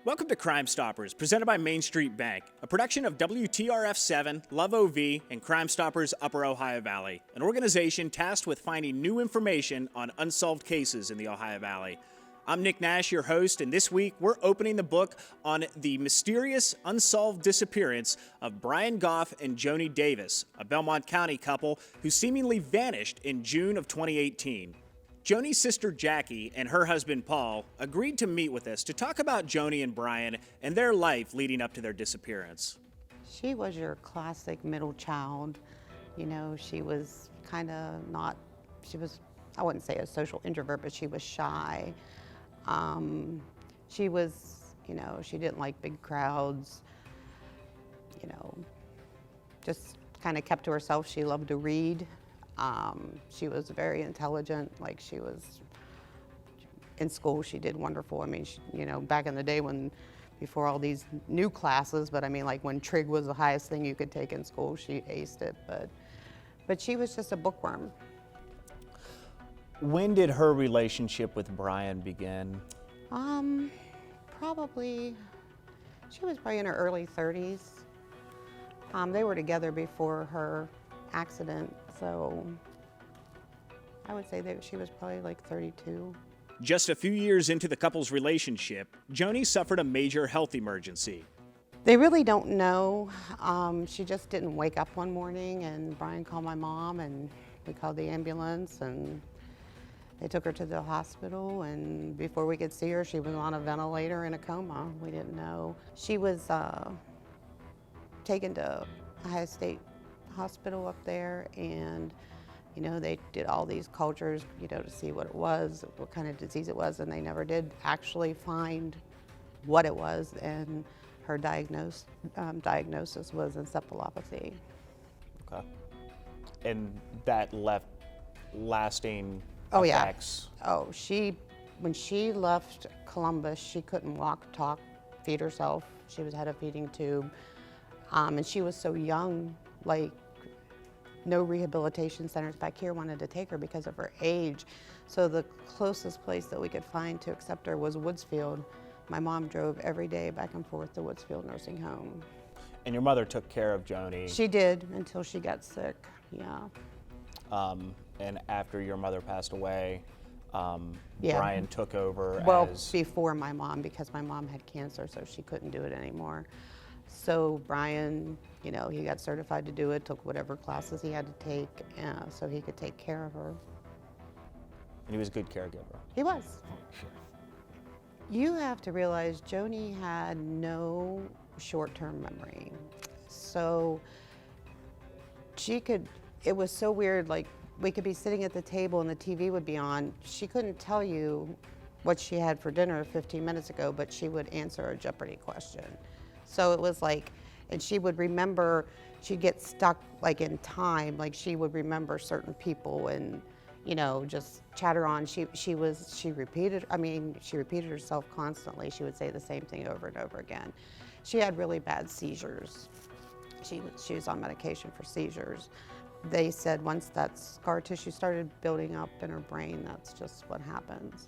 Welcome to Crime Stoppers, presented by Main Street Bank, a production of WTRF7, Love OV, and Crime Stoppers Upper Ohio Valley, an organization tasked with finding new information on unsolved cases in the Ohio Valley. I'm Nick Nash, your host, and this week we're opening the book on the mysterious unsolved disappearance of Brian Goff and Joni Davis, a Belmont County couple who seemingly vanished in June of 2018. Joni's sister Jackie and her husband Paul agreed to meet with us to talk about Joni and Brian and their life leading up to their disappearance. She was your classic middle child. You know, she was kind of not, I wouldn't say a social introvert, but she was shy. She was, she didn't like big crowds, just kind of kept to herself. She loved to read. She was very intelligent. Like, she was in school, she did wonderful. I mean, back in the day before all these new classes, but I mean, like when trig was the highest thing you could take in school, she aced it, but she was just a bookworm. When did her relationship with Brian begin? She was probably in her early 30s. They were together before her accident, so I would say that she was probably like 32. Just a few years into the couple's relationship, Joni suffered a major health emergency. They really don't know. She just didn't wake up one morning, and Brian called my mom, and we called the ambulance, and they took her to the hospital, and before we could see her, she was on a ventilator in a coma. We didn't know. She was taken to Ohio State Hospital up there, and they did all these cultures, to see what it was, what kind of disease it was, and they never did actually find what it was, and her diagnosis was encephalopathy. Okay. And that left lasting effects. Oh, when she left Columbus, she couldn't walk, talk, feed herself. She had a feeding tube, and she was so young, like no rehabilitation centers back here wanted to take her because of her age. So the closest place that we could find to accept her was Woodsfield. My mom drove every day back and forth to Woodsfield Nursing Home. And your mother took care of Joni? She did, until she got sick, yeah. And after your mother passed away, Yeah. Brian took over before my mom, because my mom had cancer, so she couldn't do it anymore. So Brian, he got certified to do it, took whatever classes he had to take, so he could take care of her. And he was a good caregiver? He was. Sure. You have to realize Joni had no short-term memory. So it was so weird, like we could be sitting at the table and the TV would be on. She couldn't tell you what she had for dinner 15 minutes ago, but she would answer a Jeopardy question. So it was like, and she would remember, she'd get stuck like in time, like she would remember certain people and, just chatter on. She repeated herself constantly. She would say the same thing over and over again. She had really bad seizures. She was on medication for seizures. They said once that scar tissue started building up in her brain, that's just what happens,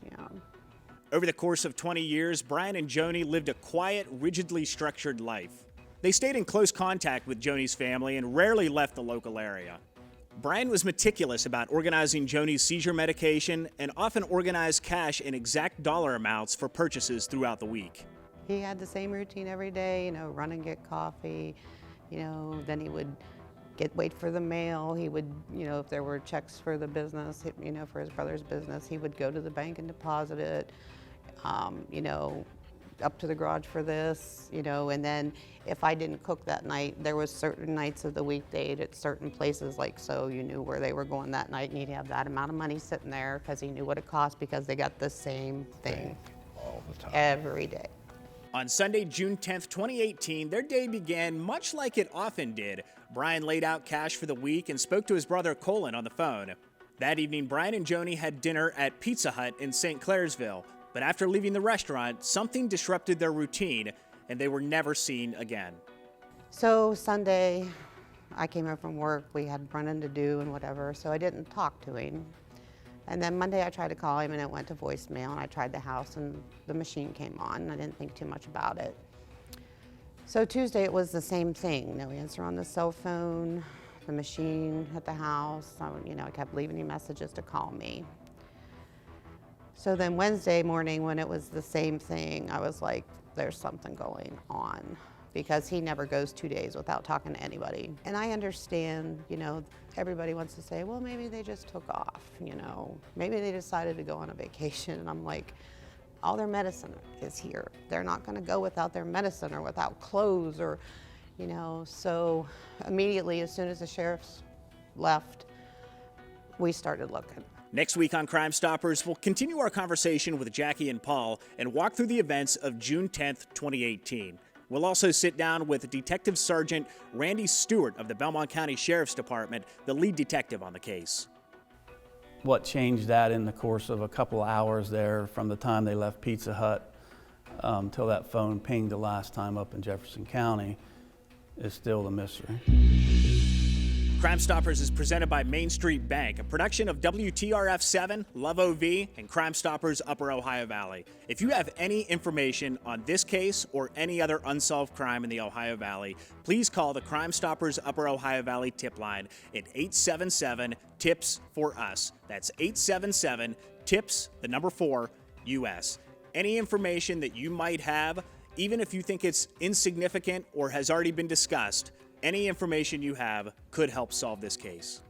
Over the course of 20 years, Brian and Joni lived a quiet, rigidly structured life. They stayed in close contact with Joni's family and rarely left the local area. Brian was meticulous about organizing Joni's seizure medication and often organized cash in exact dollar amounts for purchases throughout the week. He had the same routine every day, run and get coffee, then he would wait for the mail. He would, if there were checks for the business, for his brother's business, he would go to the bank and deposit it. Up to the garage for this, and then if I didn't cook that night, there was certain nights of the week they ate at certain places, like, so you knew where they were going that night, and he'd have that amount of money sitting there because he knew what it cost, because they got the same thing all the time, every day. On Sunday, June 10th, 2018, their day began much like it often did. Brian laid out cash for the week and spoke to his brother Colin on the phone. That evening, Brian and Joni had dinner at Pizza Hut in St. Clairsville. But after leaving the restaurant, something disrupted their routine, and they were never seen again. So Sunday, I came home from work. We had running to do and whatever, so I didn't talk to him. And then Monday I tried to call him and it went to voicemail, and I tried the house and the machine came on and I didn't think too much about it. So Tuesday it was the same thing, no answer on the cell phone, the machine at the house. I kept leaving him messages to call me. So then Wednesday morning when it was the same thing, I was like, there's something going on, because he never goes 2 days without talking to anybody. And I understand, everybody wants to say, well, maybe they just took off, maybe they decided to go on a vacation. And I'm like, all their medicine is here. They're not gonna go without their medicine or without clothes or, So immediately, as soon as the sheriffs left, we started looking. Next week on Crime Stoppers, we'll continue our conversation with Jackie and Paul and walk through the events of June 10th, 2018. We'll also sit down with Detective Sergeant Randy Stewart of the Belmont County Sheriff's Department, the lead detective on the case. What changed that in the course of a couple hours there from the time they left Pizza Hut till that phone pinged the last time up in Jefferson County is still the mystery. Crime Stoppers is presented by Main Street Bank, a production of WTRF-7, Love OV, and Crime Stoppers Upper Ohio Valley. If you have any information on this case or any other unsolved crime in the Ohio Valley, please call the Crime Stoppers Upper Ohio Valley tip line at 877-TIPS-4US. That's 877-TIPS, the number 4, US. Any information that you might have, even if you think it's insignificant or has already been discussed, any information you have could help solve this case.